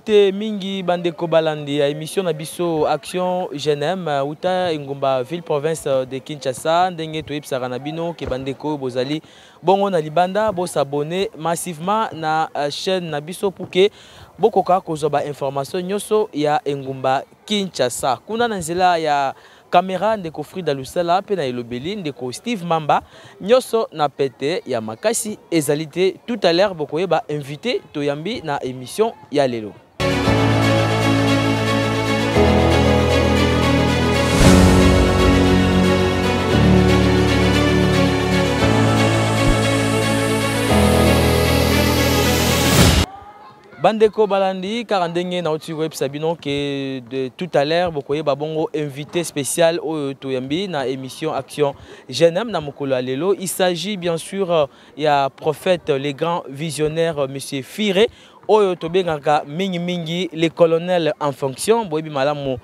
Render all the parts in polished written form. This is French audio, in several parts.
Mbote mingi bandeko balandi ya émission na biso Action Jenem uta ingumba ville province de Kinshasa ndenge toyebisaka na bino ke bandeko bozali bongo na libanda bo s'abonner massivement na chaîne na biso pour que bokoka kozwa ba information nyoso ya ingumba Kinshasa. Kuna na nzela ya caméra ndeko Frida Lusala pe na elobeli ndeko Steve Mamba nyoso na pete ya makasi ezalité tout à l'heure bokoyeba invité toyambi na émission ya lelo. Bandeko balandi karandenge na uti web sabino que de tout à l'heure bokoye babongo invité spécial au toyambi na émission Action Jenem na mokolo lelo. Il s'agit bien sûr il y a prophète les grands visionnaires monsieur Firé oyo tobengaka mingi mingi les colonels en fonction boyebi malamu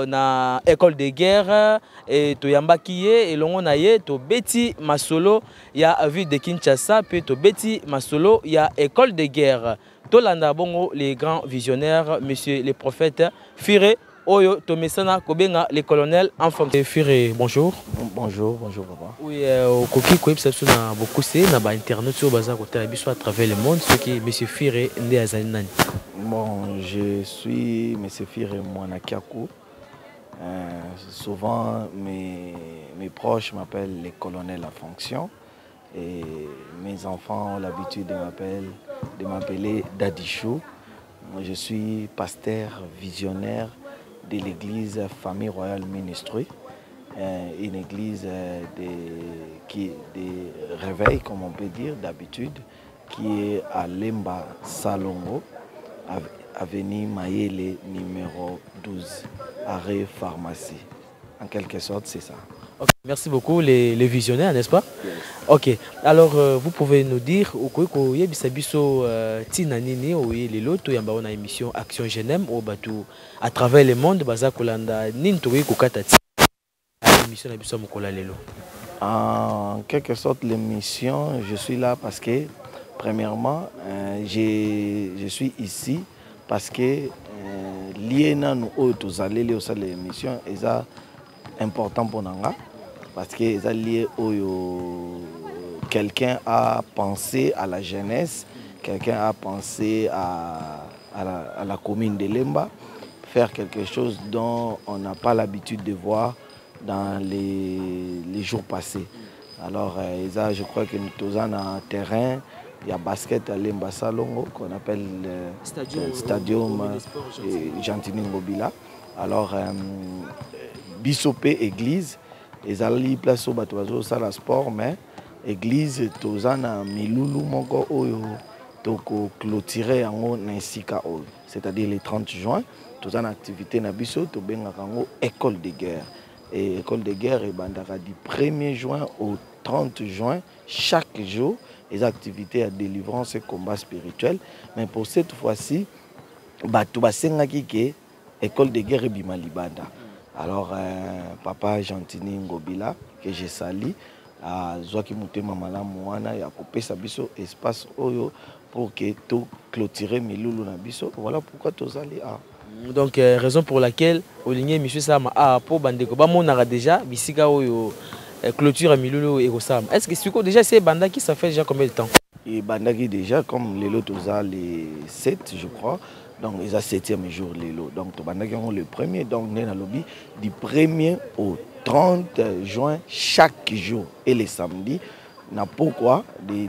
na école de guerre et toyambaki ye elongo na ye to beti masolo ya ville de Kinshasa pe to beti masolo ya école de guerre. Tolanda bongo les grands visionnaires, monsieur les prophètes Firé, Oyo, Tomesana, Kobenga, les colonels en fonction. Firé, bonjour. Bonjour, bonjour papa. Oui, au Koki Koep, ça na beaucoup c'est na internet sur bazar côté à travers le monde, ce qui monsieur Firé ndé azanani. Bon, je suis monsieur Firé Mwanakiakou. Souvent mes proches m'appellent les colonels en fonction. Et mes enfants ont l'habitude de m'appeler Dadichou. Moi, je suis pasteur visionnaire de l'église Famille Royale Ministry, une église de réveil, comme on peut dire, d'habitude, qui est à Lemba Salongo, avenue Mayele numéro 12, arrêt pharmacie. En quelque sorte, c'est ça. Okay. Merci beaucoup les visionnaires, n'est-ce pas? Yes. Ok, alors vous pouvez nous dire au Yebisabiso Tinanini ou les loto yamba on a émission Action Jenem au bateau à travers le monde baza kolanda nintowe kokatati émission na biso mokola lelo. En quelque sorte l'émission je suis là parce que premièrement je suis ici parce que lié na nous autres allez les au l'émission et ça important pour nous parce que ça lié au quelqu'un a pensé à la jeunesse, quelqu'un a pensé à la commune de Lemba, faire quelque chose dont on n'a pas l'habitude de voir dans les jours passés. Alors ça, je crois que nous tous en un terrain, il y a basket à Lemba Salongo qu'on appelle le stadium Gentini Ngobila. Alors Bissopé église et ali place au bateau ça la sport mais église tozana milulu moko oyo toko clôturer yango na sika oyo c'est-à-dire le 30 juin tozana activité na biso to benga kango école de guerre et école de guerre et bandaka du 1er juin au 30 juin chaque jour les activités à délivrance et combat spirituel mais pour cette fois-ci bato basengaki ke école de guerre bima libanda. Alors, papa Gentini Ngobila, que je salue, à Zoaki Moutema Malamouana, il a coupé sa biso espace oyo pour que tout clôturer Miloulou na biso. Voilà pourquoi tout allé à. Donc, raison pour laquelle, au ligne, monsieur Sama, a pour Bandeko, on a déjà, bisika oyo clôture Miloulou et Rosam. Est-ce que c'est déjà ces bandas qui ça fait déjà combien de temps? Et bandaki déjà, comme les lots, les 7, je crois. Donc, ils ont 7e jour les lots. Donc, le premier, donc, on est dans le lobby du 1er au 30 juin chaque jour. Et les samedis, n'a pourquoi de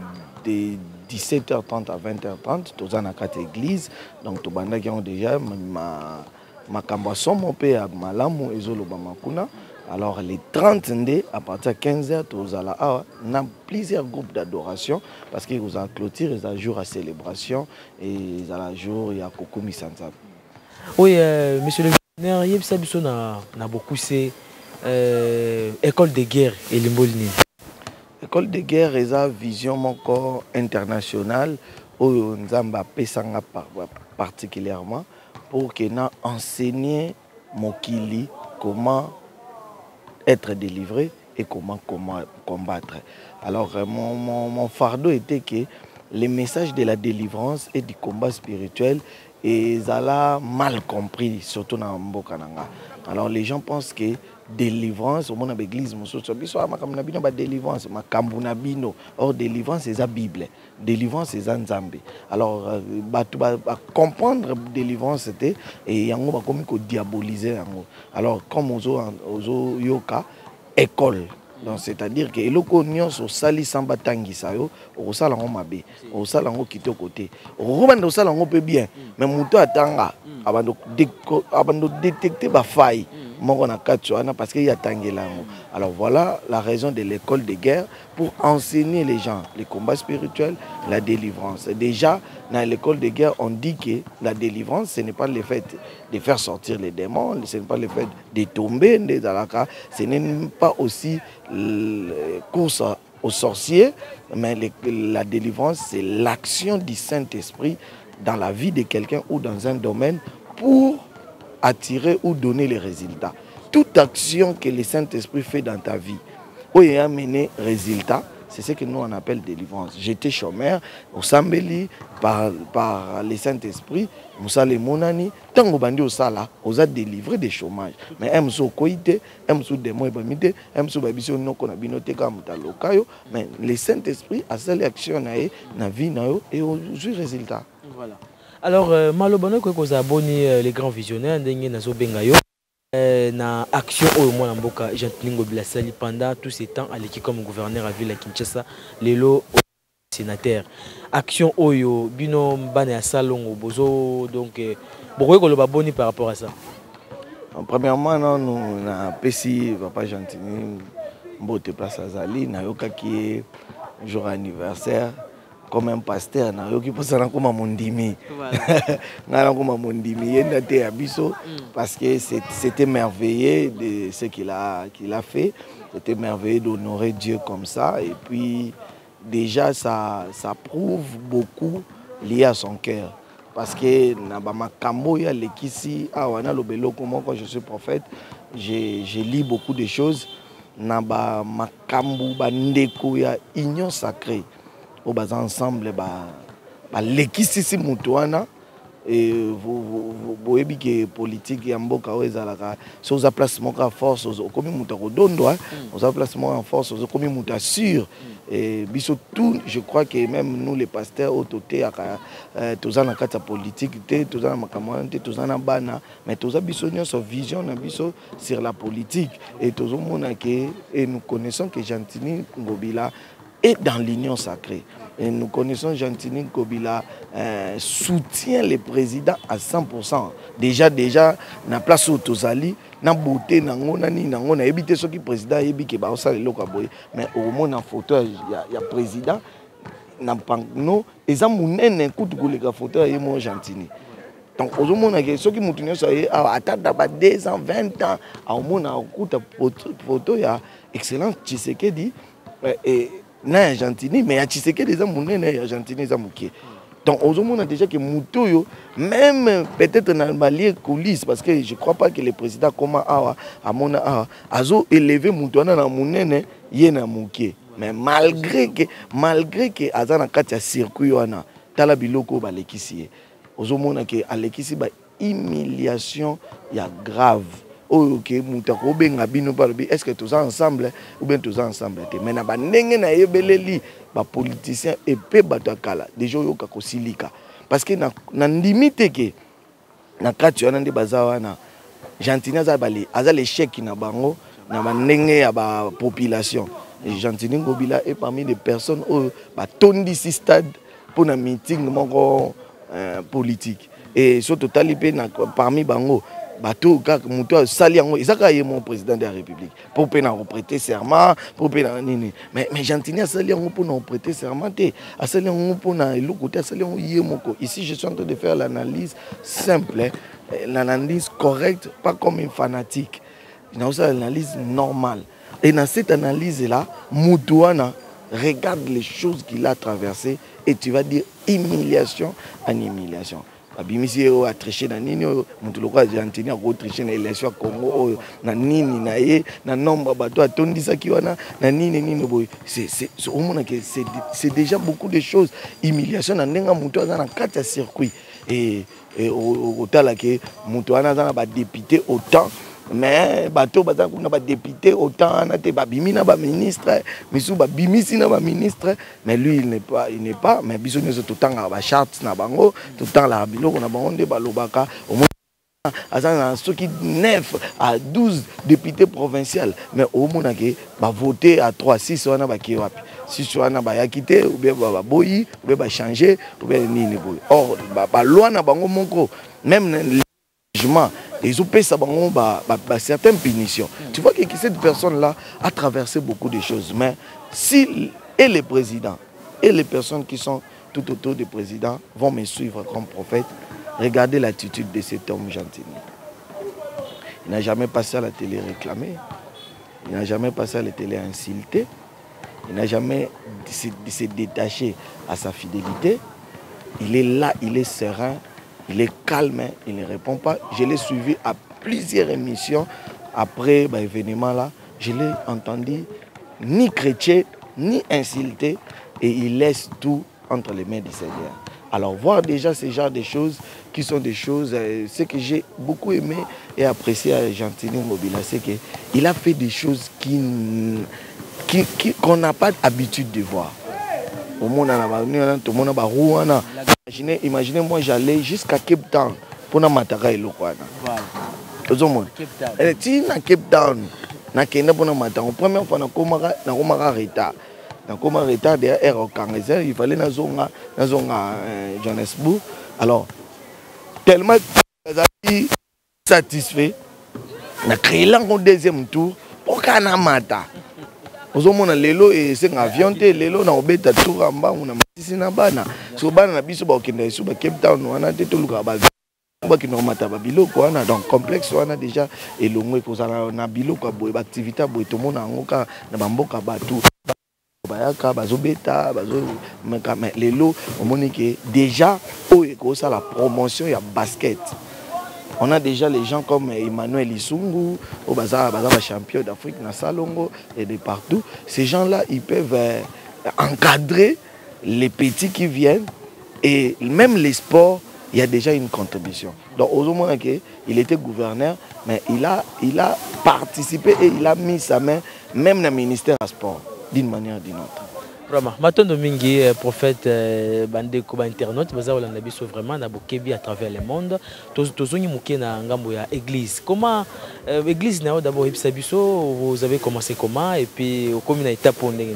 17h30 à 20h30, tous en a 4 églises. Donc, tout le monde déjà ma cambason, mon père, Malamu, et Zolobamakuna. Alors, les 30 ndé, à partir de 15h, on a plusieurs groupes d'adoration parce qu'ils ont clôturé, ils ont jour à célébration et ils ont jour il y a Kokumi Sansa. Oui, monsieur le ministre, il y a beaucoup c'est école de guerre et l'imbolini. École de guerre, ils ont vision mon corps international où nous avons particulièrement pour que nous enseignions Mokili comment être délivré et comment combattre. Alors mon fardeau était que les messages de la délivrance et du combat spirituel et ça l'a mal compris, surtout dans Mboka Nanga. Alors les gens pensent que délivrance, au monde de l'église, délivrance, or délivrance c'est la Bible, délivrance c'est la Nzambe. Alors comprendre délivrance c'était et yango ba comme ko diaboliser yango. Alors comme ozo yoka école. Donc c'est-à-dire que eloko nyonso sali samba tangisa yo osala ngo mabe osala ngo kito côté robanda osala ngo pe bien mais muto atanga abando détecter ba faille moko na katwana parce que y a tangelango. Alors voilà la raison de l'école de guerre pour enseigner les gens les combats spirituels, la délivrance. Déjà dans l'école de guerre on dit que la délivrance ce n'est pas le fait de faire sortir les démons, ce n'est pas le fait de tomber des alaka, ce n'est pas aussi course aux sorciers, mais la délivrance c'est l'action du Saint-Esprit dans la vie de quelqu'un ou dans un domaine pour attirer ou donner les résultats. Toute action que le Saint-Esprit fait dans ta vie, où il a amené résultat, c'est ce que nous on appelle délivrance. J'étais chômeur, au Sambeli, par le Saint-Esprit, Moussa le Monani, tant que bandi au Sala, on a délivré des chômages. Mais M. Koïte, M. Demo Ebamide, M. Babisio no konabinote comme Talokayo, mais le Saint-Esprit a cette action dans la vie et au résultat. Voilà. Alors, Malobano, quand vous abonnez les grands visionnaires, Nazo Bengayo, na action au moins Mboka, Jean-Ningo Bilasali pendant tous ces temps, à l'équipe comme gouverneur à ville à Kinshasa, Lelo sénateur. Action Oyo, Bino Mbane à Salon, au Bozo, donc, pourquoi vous avez abonné par rapport à ça? Premièrement, nous avons PC, Papa Gentini, Mbote Place Azali, Nayoka qui est jour anniversaire. Comme un pasteur, qui peut s'en comme mondimi. Parce que c'était merveilleux de ce qu'il a fait. C'était merveilleux d'honorer Dieu comme ça. Et puis déjà ça prouve beaucoup lié à son cœur. Parce que quand je suis prophète, j'ai lu beaucoup de choses. Naba makambu bandeko ya union sacrée. Au bas ensemble l'équipe mutuana et vous voyez que politique ya mboka ezalaka so za placement en force aux comme mutako dondo aux placement en force aux comme muta sûr et biso tout je crois que même nous les pasteurs autoté tozana kata politique té tozana makamante tozana bana mais toza biso nyonso vision na biso sur la politique et tozomona que et nous connaissons que Gentini Ngobila et dans l'union sacrée. Et nous connaissons Gentini Kobila soutient le président à 100%. Déjà, na place où Tozali, na beauté, na éviter ce qui président, éviter que ça le locaboy. Mais au moins en photo, il y a président, na pangno, et ça mounene écoute que les photos y mon Gentini. Donc au moins ceux qui m'ont ça à attendre 2 ans, 20 ans, au moins en écoute photo, il y a excellent Tshisekedi et na Argentine mais ya Tshisekedi des amounés na Argentine des amouké. Donc aujourd'hui on a déjà que Moutoyo même peut-être dans le coulisses parce que je crois pas que le président comment à mon azo élevé Moutoana na mounene yena mouké mais malgré que azana katia circuit wana tala biloko ba lekisi aujourd'hui on a que alekisi ba humiliation ya grave. Ok, est-ce que tous ensemble ou bien tous ensemble? Mais na bandenge na yebeleli ba politiciens et pe batakala déjà yo ka kosilika parce que na limite que na kati wana ndi bazawa na Gentini azali l'échec na bango na bandenge ya ba population et Gentini Ngobila est parmi les personnes où ba tondi si stade pour un meeting moko politique et surtout talipé na parmi bango bateau kaka muto sali yango ezaka ye mon président de la République pour pena prêter serment pour pena nini mais Gentini sali yango pour non prêter serment té sali yango pour na lokote sali yango ye moko. Ici je suis en train de faire l'analyse simple, l'analyse correcte, pas comme une fanatique. Dans l'analyse normale et dans cette analyse là Moutouana regarde les choses qu'il a traversées et tu vas dire humiliation en humiliation. Abimisi a triché na nini mutuloko Argentine a triché na élection Congo na nini na ye na nombre bato atondisa ki wana na nini boy c'est au moins que c'est déjà beaucoup de choses humiliation na ndenga muto za na kati ya circuit et autant là que Moutouana dans ba député autant mais bateau bazan kuna ba député autant na te ba bimina ba ministre misu ba bimisi na ba ministre mais lui il n'est pas mais biso nyoso tout temps ba charte na bango tout temps la biloko na bango nde ba lobaka au moins ceux qui 9 à 12 députés provinciaux mais au moins que ba voter à 3 6 wana ba ki wapi si wana ba yakité ou bien ba boyi ou bien ba changer ou bien nini boy or ba loi na bango moko même ils ont payé certaines punitions. Tu vois que cette personne-là a traversé beaucoup de choses. Mais si et les présidents et les personnes qui sont tout autour du président vont me suivre comme prophète, regardez l'attitude de cet homme gentil. Il n'a jamais passé à la télé réclamé. Il n'a jamais passé à la télé insulté. Il n'a jamais se détaché à sa fidélité. Il est là, il est serein. Il est calme, il ne répond pas. Je l'ai suivi à plusieurs émissions après l'événement là. Je l'ai entendu ni chrétien, ni insulté. Et il laisse tout entre les mains du Seigneur. Alors voir déjà ce genre de choses qui sont des choses, ce que j'ai beaucoup aimé et apprécié à Gentini Mobila, c'est qu'il a fait des choses qu'on n'a pas l'habitude de voir. Au monde, tout le monde a imaginez moi j'allais jusqu'à Cape Town pour na mataka elokwana. Voilà. Si na Cape Town na kenda pour na mataka première fois na komaka retard. Na komaka retard de air au Canada, il fallait na zonga Johannesburg. Alors tellement satisfait na créé là au deuxième tour pour kana mata. Ozomona lelo et c'est un avion te lelo na obeta tour amba una matisi na bana so bana na biso ba okenda isu ba Cape Town wana te to luka ba ba ki normata ba biloko wana donc complexe wana déjà elongwe kozala na biloko boy ba activité boy to mona ngoka na bamboka batu bayaka bazobeta bazo mais lelo omoni ke déjà ko ça la promotion ya basket. On a déjà les gens comme Emmanuel Isungu, Obaza champion d'Afrique, Salongo et de partout. Ces gens-là, ils peuvent encadrer les petits qui viennent et même les sports, il y a déjà une contribution. Donc, au moins il était gouverneur, mais il a participé et il a mis sa main même dans le ministère du sport, d'une manière ou d'une autre. Matondo mingi prophète bande ko ba internaute baza olanda biso vraiment na bokebi à travers le monde tozongi muke na ngambo ya église comment église na d'abord ibisa biso vous avez commencé comment et puis au combien d'étapes on est.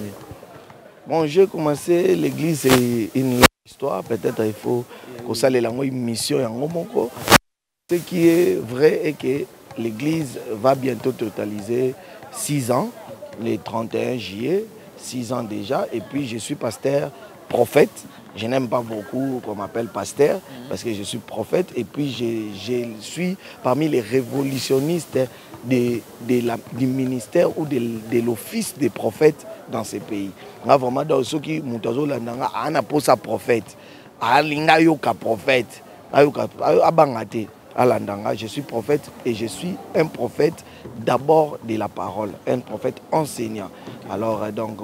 Bon, j'ai commencé l'église, c'est une histoire, peut-être il faut que ça ait une mission en Ngomoko. Ce qui est vrai est que l'église va bientôt totaliser 6 ans le 31 juillet. 6 ans déjà, et puis je suis pasteur, prophète. Je n'aime pas beaucoup qu'on m'appelle pasteur, parce que je suis prophète, et puis je suis parmi les révolutionnistes du ministère ou de l'office des prophètes dans ces pays. Vraiment, dans ceux qui m'ont dit sa prophète, prophète, je suis prophète et je suis un prophète d'abord de la parole, un prophète enseignant. Alors donc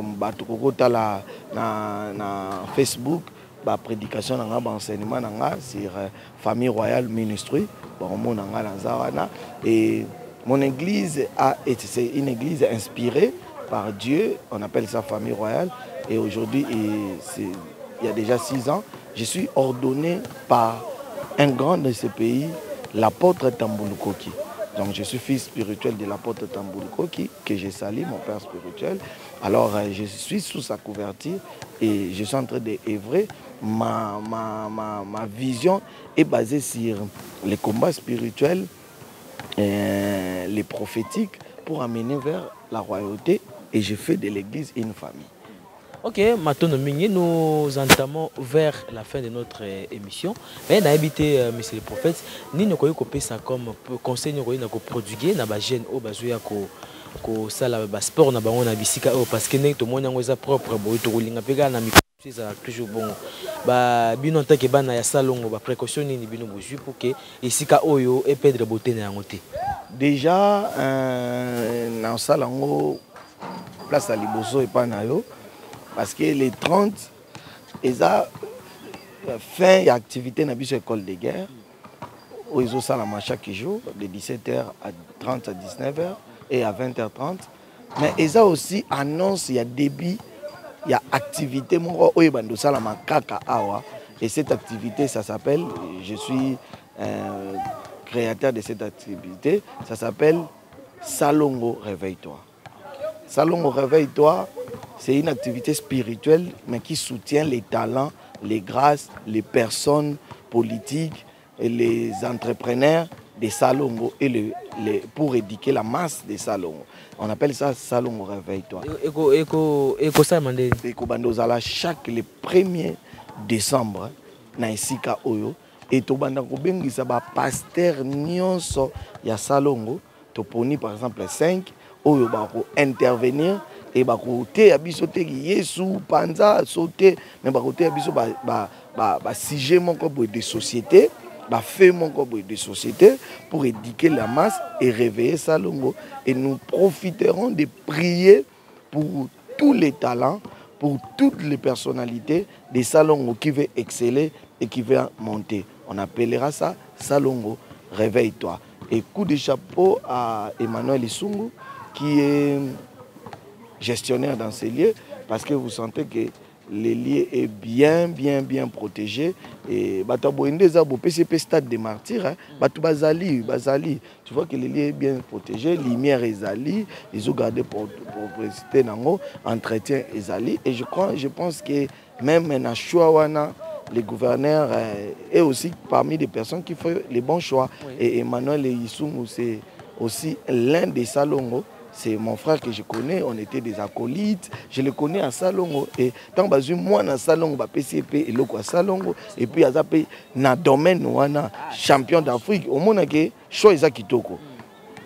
na Facebook, la prédication enseignement sur Famille Royale Ministry, et mon église c'est une église inspirée par Dieu, on appelle ça Famille Royale, et aujourd'hui il y a déjà 6 ans, je suis ordonné par un grand de ce pays, l'apôtre Tambulu Koki. Donc je suis fils spirituel de l'apôtre Tambulu Koki, que je salue, mon père spirituel. Alors je suis sous sa couverture et je suis en train d'œuvrer. Ma vision est basée sur les combats spirituels, les prophétiques, pour amener vers la royauté. Et je fais de l'église une famille. Ok, maintenant nous entamons vers la fin de notre émission. Mais on a habité, monsieur le prophète, nous avons copié ça comme conseil, nous avons produit na ba jeune au bazoya ko sala ba sport na bango na bisika parce que tout le monde a propre boy to linga pega na micro ça toujours bon. Ba bino tant que bana ya salongo ba précaution ni bino boju pour que isika oyo et perdre beauté na ngote. Déjà na salongo place à liboso et pas na yo. Parce que les 30, fin et activité dans l'école de guerre. Ils ont ça chaque jour, de 17h30 à 19h et à 20h30. Mais ils ont aussi annonce, il y a débit, il y a activité. Et cette activité, ça s'appelle, je suis créateur de cette activité, ça s'appelle Salongo Réveille-toi. Salongo Réveille-toi, c'est une activité spirituelle, mais qui soutient les talents, les grâces, les personnes politiques et les entrepreneurs des Salongo et pour éduquer la masse des Salongo. On appelle ça Salongo Réveille-toi. Chaque le 1er décembre, na esika oyo, et to banda ko bengisa ba pasteur nyonso ya Salongo, to poni par exemple 5 oyo ba ko intervenir et ba ko te abiso te Yesu panza sauter mais ba ko te abiso ba sujet mon comme de société, ba fait mon comme de société pour éduquer la masse et réveiller Salongo, et nous profiterons de prier pour tous les talents, pour toutes les personnalités des Salongo qui veulent exceller et qui veulent monter. On appellera ça Salongo Réveille-toi. Et coup de chapeau à Emmanuel Isungu, qui est gestionnaire dans ces lieux, parce que vous sentez que le lieu est bien protégé. Et PCP Stade des Martyrs, Bazali. Tu vois que le lieu est bien protégé, lumière est zali, ils ont gardé pour préciter entretien est zali. Et je pense que même na Chouawana, le gouverneur est aussi parmi les personnes qui font les bons choix. Oui. Et Emmanuel Isungu, c'est aussi l'un des Salongo. C'est mon frère que je connais, on était des acolytes, je le connais à Salongo. Et tant que moi, dans Salongo, PCP et l'autre à Salongo, et puis dans le domaine, champion d'Afrique, au monde, que choix Kitoko.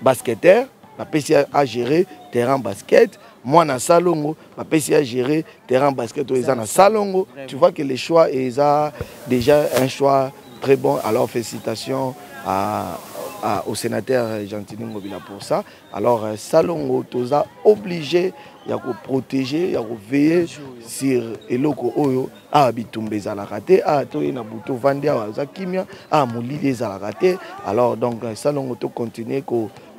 Basketteur, PCA a géré terrain basket. Moi, dans Salongo, PCA a géré terrain basket dans Salongo. Tu vois que le choix est déjà un choix très bon. Alors, félicitations au sénateur Gentini Mobila pour ça. Alors, Salongo, tu as obligé de protéger, de veiller sur Eloko Oyo, à Bitumbe Zalakate, à Toyena Bouto Vandia, à Zakimia, à Moulide Zalakate. Alors, donc, Salongo, tu continues à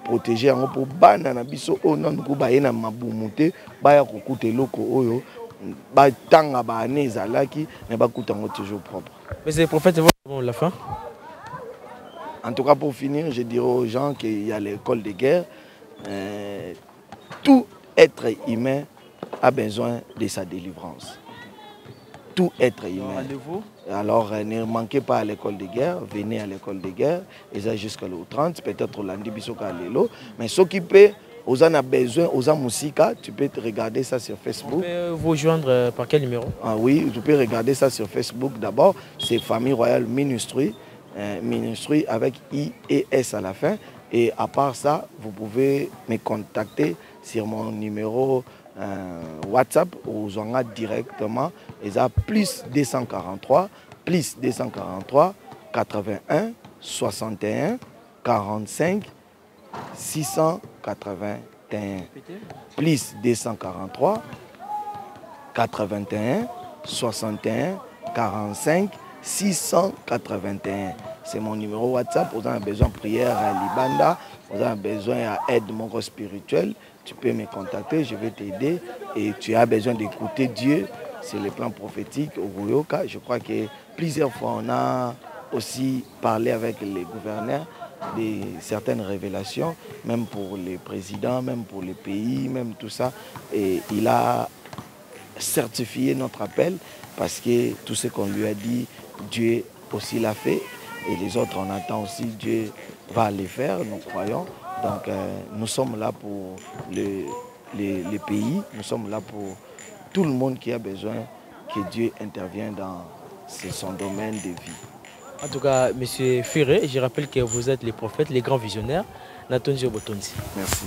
protéger pour banana biso non ko bayena mabumuté baya kokuta Eloko Oyo ba tanga ba nezalaki mais ba kutango toujours propre. Mais c'est prophète avant la fin. En tout cas, pour finir, je dirais aux gens qu'il y a l'école de guerre. Tout être humain a besoin de sa délivrance. Tout être humain. Alors, ne manquez pas à l'école de guerre. Venez à l'école de guerre. Et ça jusqu'à le 30, peut-être au lundi, bisoka lelo. Mais ce qui peut, aux en a besoin, aux en musique, tu peux regarder ça sur Facebook. Vous pouvez vous joindre par quel numéro? Ah oui, tu peux regarder ça sur Facebook d'abord. C'est Famille Royale Ministry. Ministry avec I et S à la fin. Et à part ça, vous pouvez me contacter sur mon numéro WhatsApp ou Zonga directement. Et ça, plus 243 81 61 45 681. Plus 243 81 61 45 681. C'est mon numéro WhatsApp. Vous avez besoin de prière à Libanda, vous avez besoin d'aide spirituelle, tu peux me contacter, je vais t'aider. Et tu as besoin d'écouter Dieu, c'est le plan prophétique au Ruyoka. Je crois que plusieurs fois on a aussi parlé avec les gouverneurs de certaines révélations, même pour les présidents, même pour les pays, même tout ça. Et il a certifié notre appel parce que tout ce qu'on lui a dit, Dieu aussi l'a fait. Et les autres, on attend aussi, Dieu va les faire, nous croyons. Donc nous sommes là pour les pays, nous sommes là pour tout le monde qui a besoin que Dieu intervienne dans son domaine de vie. En tout cas, M. Ferré, je rappelle que vous êtes les prophètes, les grands visionnaires. Natonzi Obotonzi. Merci.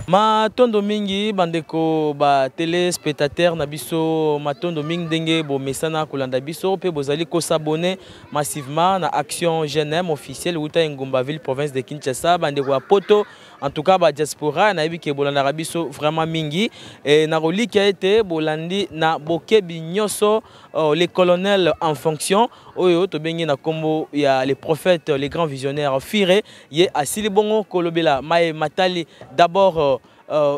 Matondo mingi bandeko ba téléspectateurs na biso matondo mingi ndenge bo mesana kolanda biso pe bozali ko s'abonner massivement na action GNM officielle uta Ngumba ville province de Kinshasa bandeko ya poto en tout cas ba diaspora na yebi ke bolanda biso vraiment mingi et na roliki a été bolandi na bokebi nyoso les colonels en fonction oyo to bengi na kombo ya les prophètes les grands visionnaires Firé ye asili bongo kolobela Maye Matali d'abord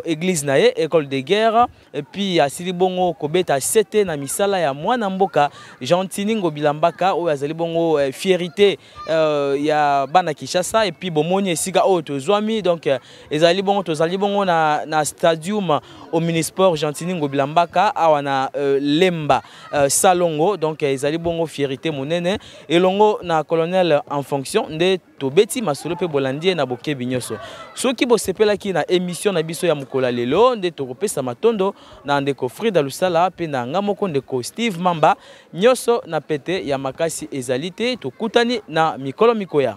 église nae école de guerre et puis asili bongo kobeta sete na misala ya mwana mboka Gentini Ngobilambaka oyo azali bongo fierté ya bana Kinshasa et puis bomoni esika oyo tozwami donc ezali bongo tozali bongo na stadium au Minisport Gentini Ngobilambaka awa na Lemba Salongo donc ezali bongo fierté monene elongo na colonel en fonction nde tobeti masolo pe bolandi na bokebi nyoso soki bosepelaki na émission na biso ya mukola lelo nde tokopesa matondo na ndeko Frida Lusala pe na ngamoko ndeko Steve Mamba nyoso na pete ya makasi ezalite tokutani na mikolo mikoya.